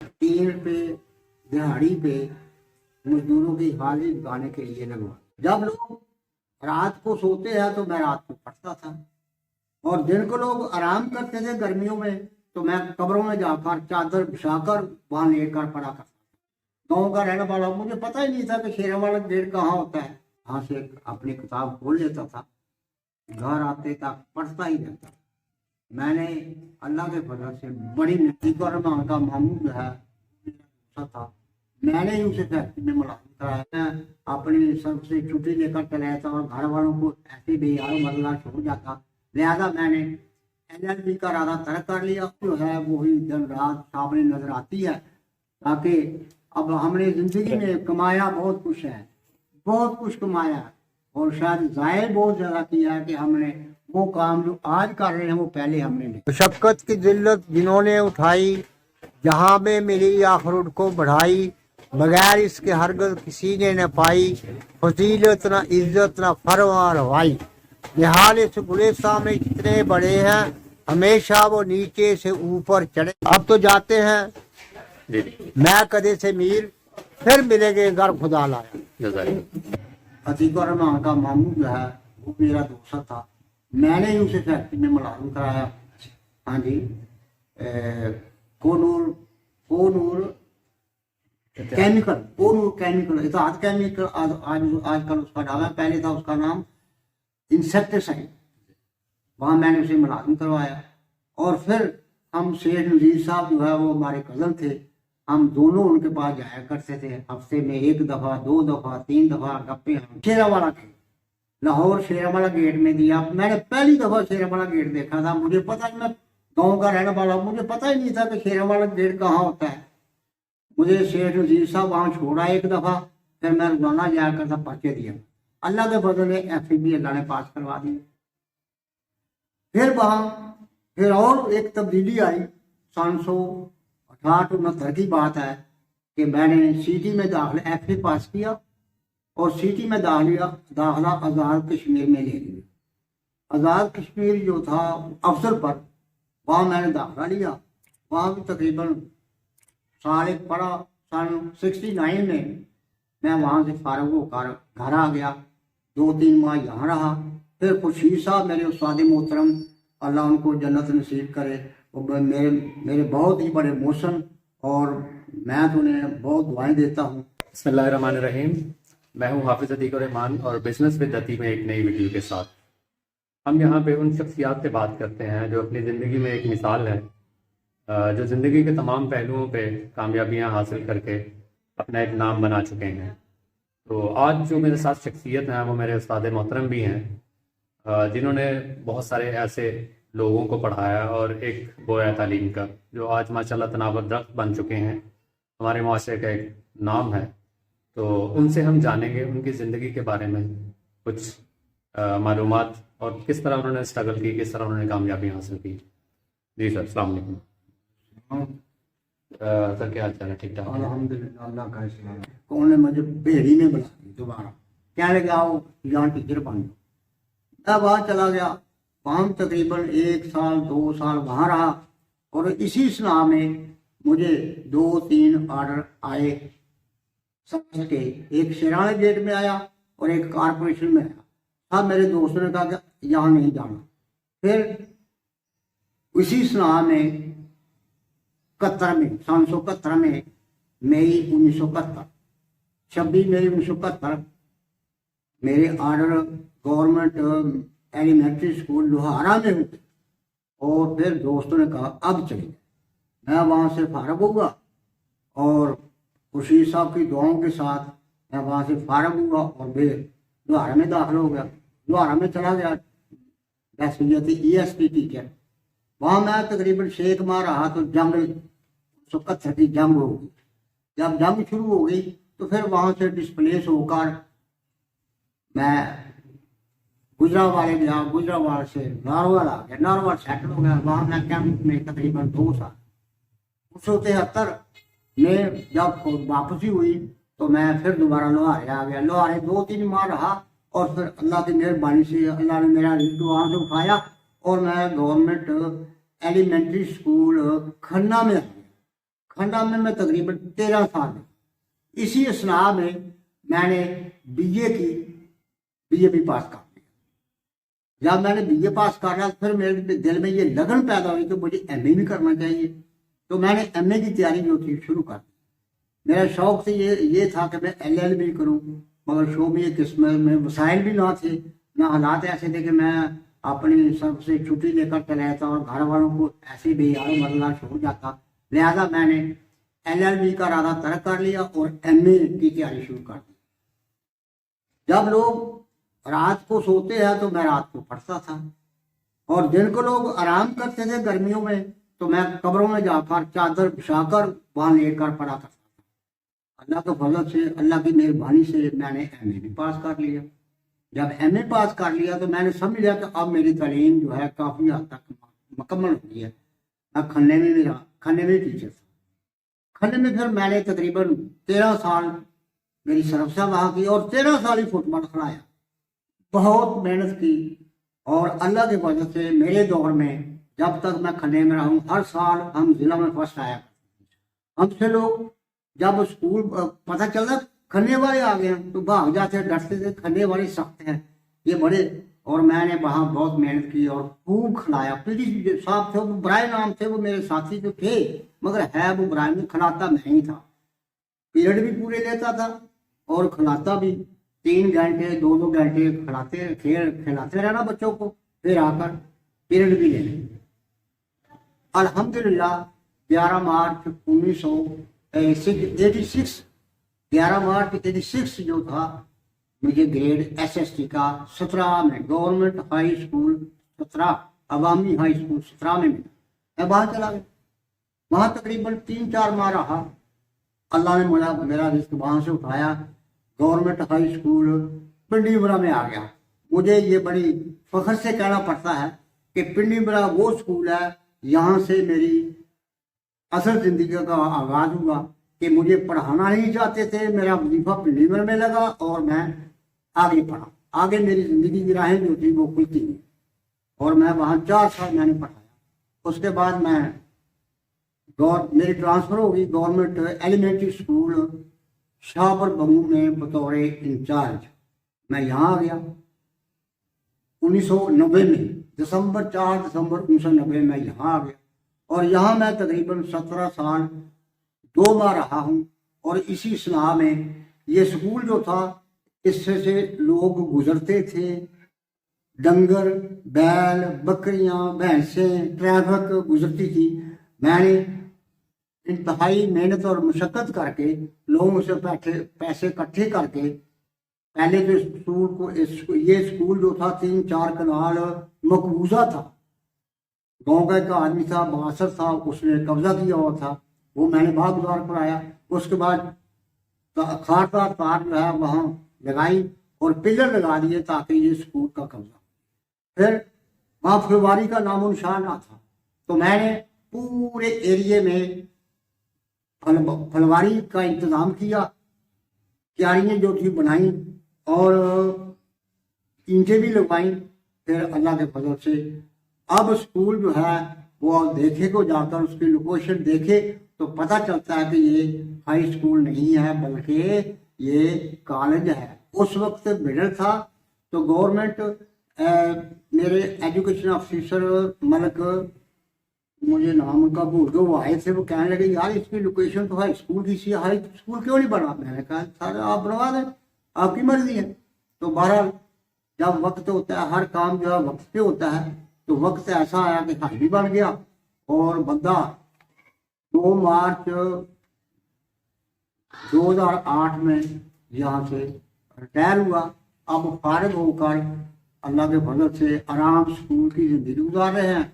3 रुपये दिहाड़ी पे मजदूरों की हाजिरी लगाने के लिए लगवा। जब लोग रात को सोते हैं तो मैं रात को पढ़ता था, और दिन को लोग आराम करते थे गर्मियों में तो मैं कब्रों में जाकर चादर बिछाकर वहां लेकर पढ़ा करता। गाँव का रहने वाला, मुझे पता ही नहीं था कि शेरावाला गेट कहाँ होता है। वहां से अपनी किताब खोल लेता था, घर आते तक पढ़ता ही रहता। मैंने अल्लाह के फजल से बड़ी नजदीक और वहाँ का मामू जो है था, मैंने ही उसे फैक्ट्री में मुलाकात कराया। अपनी सब से छुट्टी लेकर चलाया था और घर वालों को ऐसे बेयारो मदला छोड़ जाता। लिहाजा मैंने LLB का इरादा तय कर लिया, जो है वही दिन रात सामने नजर आती है। ताकि अब हमने जिंदगी में कमाया बहुत कुछ है, बहुत कुछ कमाया, और शायद ज़ाया बहुत ज़्यादा किया है कि हमने वो काम जो आज कर रहे हैं वो पहले हमने नहीं। मशक्क़त की जिल्लत जिन्होंने उठाई, जहाँ में मेरी आखिर उनको बढ़ाई, बगैर इसके हरगज़ किसी ने न पाई, फजीलत न इज्जत न फरवा रवाई। निहाल इस बुरे सामने जितने बड़े हैं, हमेशा वो नीचे से ऊपर चढ़े। अब तो जाते हैं, मैं कदे से मीर, फिर मिलेंगे अगर खुदा लाया। अतीक और रहमान का मामू जो है वो मेरा दोस्त था, मैंने ही उसे फैक्ट्री में मुलाजिम कराया। हाँ जी, कोनूर केमिकल इत्तेहाद केमिकल आजकल उसका नाम है, पहले था उसका नाम इंसेक्टिसाइड। वहाँ मैंने उसे मुलाजिम करवाया। और फिर हम शेख नजीर साहब जो है वो हमारे कज़न थे, हम दोनों उनके पास जाया करते थे। हफ्ते में 1 दफ़ा 2 दफ़ा 3 दफ़ा गप्पे हम शेरावाला गेट, लाहौर शेरावाला गेट में दिया। मैंने पहली दफ़ा शेरावाला गेट देखा था, मुझे पता नहीं, मैं गाँव का रहने वाला, मुझे पता ही नहीं था कि शेरावाला गेट कहाँ होता है। मुझे शेख नजीर साहब वहाँ छोड़ा 1 दफ़ा, फिर मैं रोजाना जाया करता, पर्चे दिया। अल्लाह के बदले FCB अल्लाह ने पास करवा दी। फिर वहाँ फिर और एक तब्दीली आई। 1968-69 की बात है कि मैंने सिटी में दाखिला FA पास किया और सिटी में दाखिला आज़ाद कश्मीर में ले लिया। आज़ाद कश्मीर जो था अफसर पर, वहाँ मैंने दाखिला लिया। वहाँ भी तकरीबन साल एक पढ़ा। सन 69 में मैं वहाँ से फारग होकर घर आ गया, 2-3 माह यहाँ रहा। फिर खुर्शीद साहब मेरे उस्ताद मोहतरम, अल्लाह उनको जन्नत नसीब करे, वो मेरे बहुत ही बड़े मोहसन, और मैं तो उन्हें बहुत दुआएं देता हूँ। बिस्मिल्लाहिर्रहमानिर्रहीम। मैं हूँ हाफिज़ अतीक रहमान और बिजनेस विद अती में एक नई वीडियो के साथ हम यहाँ पे उन शख्सियात से बात करते हैं जो अपनी ज़िंदगी में एक मिसाल है, जो ज़िंदगी के तमाम पहलुओं पे कामयाबियाँ हासिल करके अपना एक नाम बना चुके हैं। तो आज जो मेरे साथ शख्सियत हैं वो मेरे उस्ताद मोहतरम भी हैं, जिन्होंने बहुत सारे ऐसे लोगों को पढ़ाया और एक बोया तालीम का, जो आज माशाल्लाह तनावर दरख्त बन चुके हैं, हमारे मुआशरे का एक नाम है। तो उनसे हम जानेंगे उनकी ज़िंदगी के बारे में कुछ मालूमात और किस तरह उन्होंने स्ट्रगल की, किस तरह उन्होंने कामयाबी हासिल की। जी सर, अस्सलाम वालेकुम। सर क्या हाल चाल है? ठीक ठाक? अल्हम्दुलिल्लाह, अल्लाह का शुक्र है। कौन ने मुझे भेड़ी में बुला दी दोबारा, कहने लगे आओ यहाँ टीचर बन जाओ। मैं वहाँ चला गया, वहाँ तकरीबन 1 साल 2 साल वहाँ रहा, और इसी सलाह में मुझे 2-3 ऑर्डर आए सब के। एक शेराना गेट में आया और एक कारपोरेशन में आया। सब मेरे दोस्तों ने कहा कि यहाँ नहीं जाना। फिर इसी सलाह में 71 में, 1971 में, मई 1971, 26 मई 1971 मेरे order government elementary school Lohara में हुए। और फिर दोस्तों ने कहा अब चलिए। मैं वहाँ से फारग हुआ और खुर्शीद साहब की दुआओं के साथ मैं वहाँ से फारग हुआ और फिर लोहारा में दाखिल हो गया। लोहारा में चला गया बैसलियत ESP टीचर। वहाँ मैं तकरीबन 6 माह रहा तो जंग 1971 की जंग हो गई। जब जंग शुरू हो गई तो फिर वहाँ से डिस्प्लेस होकर मैं गुजरावाल गया, गुजरावाल से नारवल आ गया, नारवल सेटल हो गया। वहाँ मैं कैंप में तकरीबन 2 साल। 1973 में जब वापसी हुई तो मैं फिर दोबारा लोहारे आ गया। लोहारे 2-3 माह रहा और फिर अल्लाह की मेहरबानी से अल्लाह ने मेरा रिस्क वहाँ से उठाया और मैं गवर्नमेंट एलिमेंट्री स्कूल खन्ना में आ गया। खन्ना में मैं तकरीबन 13 साल रहा। इसी असना में मैंने बीए की, बीए भी पास कर लिया। जब मैंने बीए पास कर लिया फिर मेरे दिल में ये लगन पैदा हुई कि मुझे एमए भी करना चाहिए। तो मैंने एमए की तैयारी जो थी शुरू कर दी। मेरा शौक से ये था कि मैं एलएलबी करूं, मगर शो में ये किस्म में वसाइल भी ना थे, ना हालात ऐसे थे कि मैं अपनी सबसे छुट्टी लेकर चला जाता और घर वालों को ऐसे बेयारो मरना छोड़ जाता। लिहाजा मैंने एलएलबी का इरादा तर्क कर लिया और एमए की तैयारी शुरू कर दी। जब लोग रात को सोते हैं तो मैं रात को पढ़ता था, और दिन को लोग आराम करते थे गर्मियों में तो मैं कब्रों में जाकर चादर बिछाकर वहां लेकर पढ़ा करता था। अल्लाह के फजल से, अल्लाह की मेहरबानी से मैंने एमए भी पास कर लिया। जब एमए पास कर लिया तो मैंने समझ लिया कि अब मेरी तालीम जो है काफ़ी हद तक मुकम्मल हो गई है। मैं खन्ने में भी रहा, खन्ने में टीचर था। खन्ने में फिर मैंने तकरीबन 13 साल मेरी सरफसा वहाँ की, और 13 साल ही फुटबॉल खिलाया। बहुत मेहनत की, और अल्लाह की वजह से मेरे दौर में जब तक मैं खन्ने में रहा हूँ हर साल हम जिला में फर्स्ट आया। हमसे लोग जब स्कूल पता चलता खन्ने वाले आ गए तो भाग जाते, डरते थे, खन्ने वाले सख्त हैं ये बड़े। और मैंने वहाँ बहुत मेहनत की और खूब खिलाया। पीटी साहब थे, वो बुराए नाम थे, वो मेरे साथी जो थे, मगर है वो बुराए में, खिलाता मैं ही था। पीरियड भी पूरे लेता था और खिलाता भी। 3 घंटे 2-2 घंटे खिलाते रहना बच्चों को, फिर आकर पीरियड भी लेने। अल्हम्दुलिल्लाह 11 मार्च 1986 11 मार्च 86 जो था, मुझे ग्रेड एसएसटी का 17 में गवर्नमेंट हाई स्कूल 17 अवामी हाई स्कूल 17 में मिला। मैं वहाँ चला गया। वहाँ तकरीबन 3-4 माह रहा। अल्लाह ने मेरा रिस्क वहाँ से उठाया। गवर्नमेंट हाई स्कूल पिंडीबरा में आ गया। मुझे ये बड़ी फख्र से कहना पड़ता है कि पिंडीबरा वो स्कूल है, यहाँ से मेरी असल जिंदगी का आगाज हुआ कि मुझे पढ़ाना नहीं चाहते थे। मेरा वजीफा पिंडीबरा में लगा और मैं आगे पढ़ा। आगे मेरी जिंदगी की राहें जो थी वो खुलती गई, और मैं वहाँ 4 साल मैंने पढ़ाया। उसके बाद मेरी ट्रांसफ़र हो गई गवर्नमेंट एलिमेंट्री स्कूल शाहपुर बंगू में बतौर इंचार्ज। मैं यहाँ आ गया 1990 में, 4 दिसंबर 1990 में यहाँ आ गया, और यहाँ मैं तकरीबन 17 साल 2 माह रहा हूँ। और इसी सलाह में ये स्कूल जो था, इससे से लोग गुजरते थे, डंगर बैल बकरियां भैंसें ट्रैफिक गुजरती थी। मैंने इंतहाई मेहनत और मशक्क़त करके लोगों से पैसे इकट्ठे करके पहले तो स्कूल को ये स्कूल जो था 3-4 कनाल मकबूजा था। गांव का एक आदमी था, बासर था, उसने कब्जा किया हुआ था, वो मैंने भागदार कराया। उसके बाद खारदार तार जो है वहाँ लगाई और पिलर लगा दिए ताकि ये स्कूल का कब्जा। फिर वहाँ फुलवारी का नामो निशान ना था, तो मैंने पूरे एरिए में फुलवारी का इंतज़ाम किया। क्यारियाँ जो थी बनाई और ईंटें भी लगवाई। फिर अल्लाह के फजल से अब स्कूल जो है वो देखे को जाकर उसकी लोकेशन देखे तो पता चलता है कि ये हाई स्कूल नहीं है बल्कि ये कॉलेज है। उस वक्त मिडल था तो गवर्नमेंट मेरे एजुकेशन ऑफिसर मलक, मुझे नाम उनका भूल गया, वो आए थे, वो कहने लगे यार इसकी लोकेशन तो हाई स्कूल की सी, हाई स्कूल क्यों नहीं बना? मैंने कहा सर आप बनवा दें, आपकी मर्जी है। तो बहरहाल जब वक्त होता है, हर काम जो है वक्त पे होता है, तो वक्त ऐसा आया कि हाई भी बन गया और बंदा 2 मार्च 2008 में यहाँ से रिटायर हुआ। अब फारिग होकर अल्लाह के फजल से आराम स्कूल की जिंदगी गुजार रहे हैं।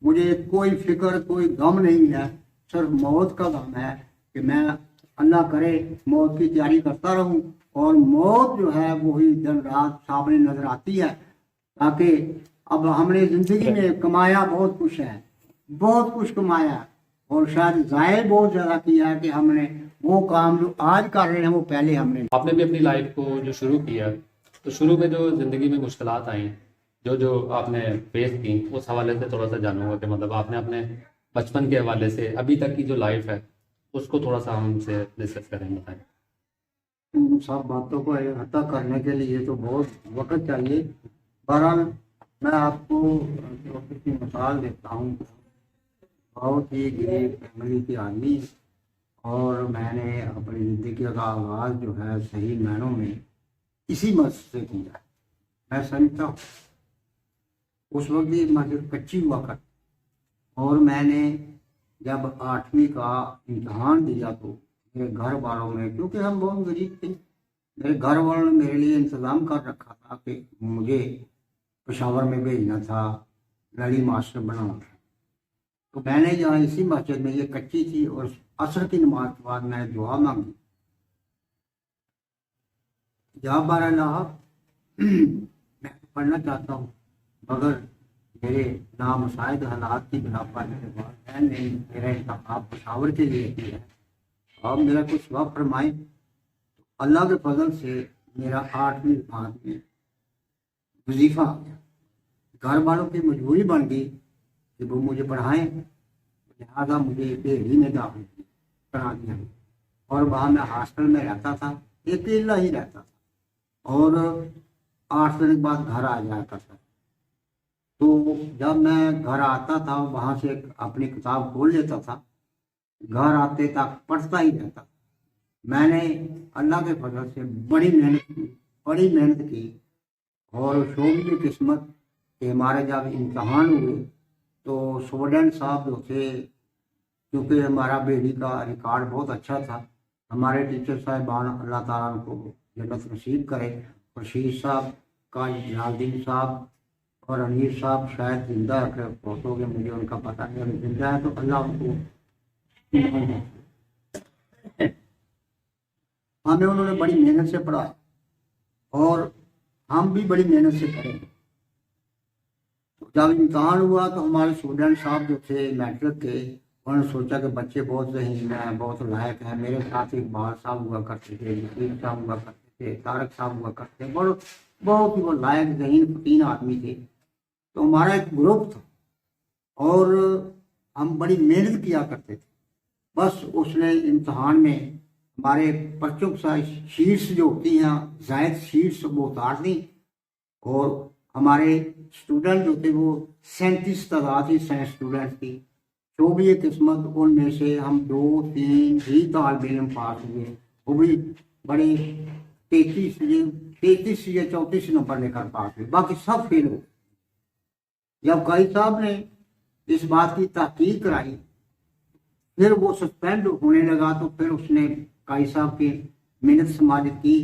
मुझे कोई फिक्र कोई गम नहीं है, सिर्फ मौत का गम है कि मैं अल्लाह करे मौत की तैयारी करता रहूं और मौत जो है वही दिन रात सामने नजर आती है। ताकि अब हमने जिंदगी में कमाया बहुत कुछ है, बहुत कुछ कमाया और शायद ज़ाया बहुत ज़्यादा किया है कि हमने वो काम जो आज कर रहे हैं वो पहले हमने। आपने भी अपनी लाइफ को जो शुरू किया तो शुरू में जो ज़िंदगी में मुश्किलात आई, जो आपने फेस की, उस हवाले से थोड़ा सा जानूंगा कि मतलब आपने अपने बचपन के हवाले से अभी तक की जो लाइफ है اس کو تھوڑا سا ہم سے ڈسکس کریں، بتائیں۔ ان سب باتوں کو احاطہ کرنے کے لیے تو بہت وقت چاہیے۔ بہرحال میں آپ کو چھوٹی سی مثال دیتا ہوں۔ بہت ہی غریب فیملی کی آدمی، اور میں نے اپنی زندگی کا آغاز جو ہے صحیح معنوں میں اسی مسجد سے کیا۔ میں سمجھتا ہوں اس وقت یہ مسجد کچی ہوا کرتی، اور میں نے جب 8ویں کا امتحان دیا تو میرے گھر والوں میں، کیونکہ ہم بہت غریب تھے، میرے گھر والوں نے میرے لیے انتظام کر رکھا تھا کہ مجھے پشاور میں بھیجنا تھا، لڑی ماسٹر بنانا تھا۔ تو میں نے یہاں اسی مسجد میں، یہ کچی تھی، اور عصر کی نماز کے بعد میں نے دعا مانگی، یا بار اللہ میں پڑھنا چاہتا ہوں، مگر میرے نامساعد حالات کی بنا پر میرے والدین نے میرا انتخاب پشاور کے لیے کیا ہے، اور میرا کچھ وقت فرمائے۔ اللہ کے فضل سے میرا 8ویں جماعت میں وظیفہ آ گیا۔ گھر والوں کی مجبوری بن گئی کہ وہ مجھے پڑھائیں، لہٰذا مجھے بھیڑی میں داخل کرا دیا، اور وہاں میں ہاسٹل میں رہتا تھا، اکیلا ہی رہتا تھا، اور 8 دن کے بعد گھر آ جایا کرتا تھا۔ تو جب میں گھر آتا تھا وہاں سے اپنی کتاب کھول لیتا تھا، گھر آتے تک پڑھتا ہی رہتا تھا۔ میں نے اللہ کے فضل سے بڑی محنت کی، اور شعبے کی قسمت کہ ہمارے جب امتحان ہوئے تو اسٹوڈنٹ صاحب جو تھے، کیونکہ ہمارا بیٹی کا ریکارڈ بہت اچھا تھا، ہمارے ٹیچر صاحبان اللہ تعالیٰ ان کو جنت نصیب کرے، رشید صاحب کا، جلال الدین صاحب اور انیر صاحب شاید زندہ رکھے فوٹو کے، مجھے ان کا پتہ نہیں، اگر زندہ ہے تو اللہ ان کو ہمیں انہوں نے بڑی محنت سے پڑھایا، اور ہم بھی بڑی محنت سے کریں گے۔ جب امتحان ہوا تو ہمارے اسٹوڈنٹ صاحب جو تھے میٹرک کے، انہوں نے سوچا کہ بچے بہت ذہین ہیں، بہت لائق ہیں۔ میرے ساتھ اقبال صاحب ہوا کرتے تھے، نصیر صاحب ہوا کرتے تھے، طارق صاحب ہوا کرتے تھے، بہت ہی وہ لائق ذہین فتین آدمی تھے۔ تو ہمارا ایک گروپ تھا، اور ہم بڑی محنت کیا کرتے تھے۔ بس اس نے امتحان میں ہمارے پرچوں کے ساتھ شیٹس جو ہوتی ہیں زائد شیٹس وہ اتار دیں، اور ہمارے اسٹوڈنٹ جو تھے وہ 37 تعداد تھی، سائنس اسٹوڈنٹ کی، جو بھی یہ قسمت، ان میں سے ہم 2-3 ہی طالب علم پاس ہوئے، وہ بھی بڑے 33 یا 34 نمبر لے کر پاس ہوئے، باقی سب فیل ہو۔ جب قائد صاحب نے اس بات کی تحقیق کرائی، پھر وہ سسپینڈ ہونے لگا، تو پھر اس نے قائد صاحب کی محنت سماجت کی،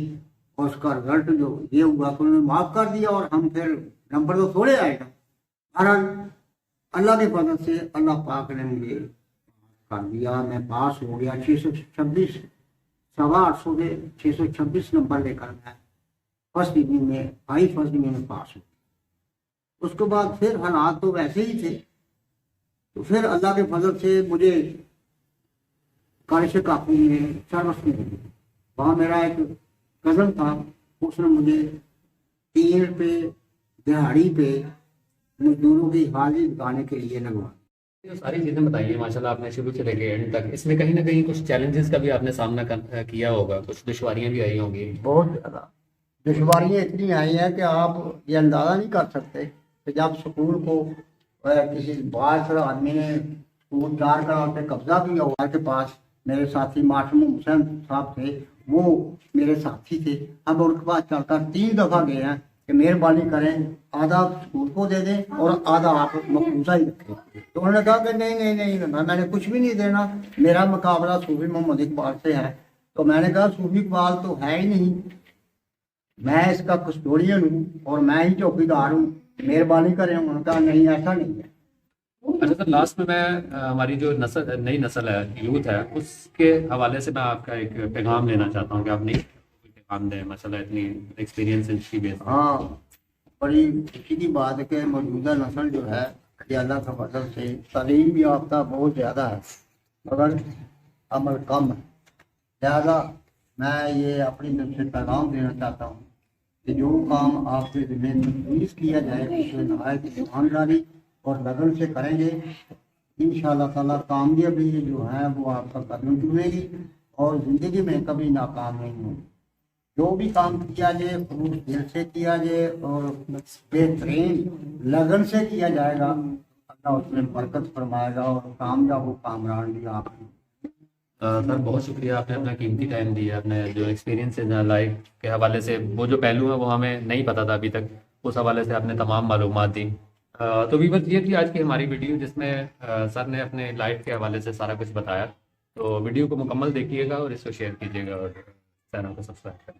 اور اس کا رزلٹ جو یہ ہوا کہ انہوں نے معاف کر دیا، اور ہم پھر نمبر تو تھوڑے آئے گا۔ بہرحال اللہ کے فضل سے اللہ پاک نے مجھے کر دیا، میں پاس ہو گیا 626، 850 سے 626 نمبر لے کر میں فرسٹ ڈویژن میں فرسٹ ڈویژن میں پاس ہو۔ اس کے بعد پھر حالات تو ویسے ہی تھے، تو پھر اللہ کے فضل سے مجھے کالج کاپو میں سروس میں ملی۔ وہاں میرا ایک کزن تھا، اس نے مجھے 3 روپے دہاڑی پہ مزدوروں کی حاضری لگانے کے لیے لگوا۔ جو ساری چیزیں بتائیے ماشاءاللہ آپ نے شروع سے لے کے اینڈ تک، اس میں کہیں نہ کہیں کچھ چیلنجز کا بھی آپ نے سامنا کیا ہوگا، کچھ دشواریاں بھی آئی ہوں گی؟ بہت زیادہ دشواریاں اتنی آئی ہیں کہ آپ یہ اندازہ نہیں کر سکتے کہ جب سکول کو کسی باہر آدمی نے سکول 4 کروڑ پہ قبضہ کیا ہوا کے پاس، میرے ساتھی ماشم حسین صاحب تھے، وہ میرے ساتھی تھے، ہم ان کے پاس چل کر 3 دفعہ گئے ہیں کہ مہربانی کریں آدھا سکول کو دے دیں اور آدھا آپ مقبوضہ ہی رکھیں۔ تو انہوں نے کہا کہ نہیں میں نے کچھ بھی نہیں دینا، میرا مقابلہ صوفی محمد اقبال سے ہے۔ تو میں نے کہا صوفی اقبال تو ہے ہی نہیں، میں اس کا کسٹوڈین ہوں اور میں ہی چوکی دار ہوں، مہربانی کریں۔ انہوں نے کہا نہیں ایسا نہیں ہے۔ اچھا سر، لاسٹ میں ہماری جو نئی نسل ہے، یوتھ ہے، اس کے حوالے سے میں آپ کا ایک پیغام لینا چاہتا ہوں کہ آپ نہیں پیغام دیں، ماشاء اللہ اتنی ایکسپیرینس کی بیس۔ ہاں، بڑی خوشی کی بات ہے کہ موجودہ نسل جو ہے یہ اللہ کا فضل سے تعلیم یافتہ بہت زیادہ ہے، مگر عمل کم ہے۔ لہذا میں یہ اپنی طرف سے پیغام دینا چاہتا ہوں کہ جو کام آپ کے ذمہ تجویز کیا جائے اسے نہایت ایمانداری اور لگن سے کریں گے، इंशाअल्लाह ताला कामयाबी जो है वो आपका कदम चूमेगी और ज़िंदगी में कभी नाकाम नहीं होगी। जो भी काम किया जाए खलूस दिल से किया जाए और बेहतरीन लगन से किया जाएगा, अल्लाह उसमें बरकत फरमाएगा और कामयाब हो कामरान भी आप। सर बहुत शुक्रिया, आपने अपना कीमती टाइम दिया, अपने जो एक्सपीरियंस है लाइफ के हवाले से, वो जो पहलू है वो हमें नहीं पता था अभी तक, उस हवाले से आपने तमाम मालूमात दी। तो वीवर ये थी आज की हमारी वीडियो जिसमें सर ने अपने लाइफ के हवाले से सारा कुछ बताया। तो वीडियो को मुकम्मल देखिएगा और इसको शेयर कीजिएगा और चैनल को सब्सक्राइब करें।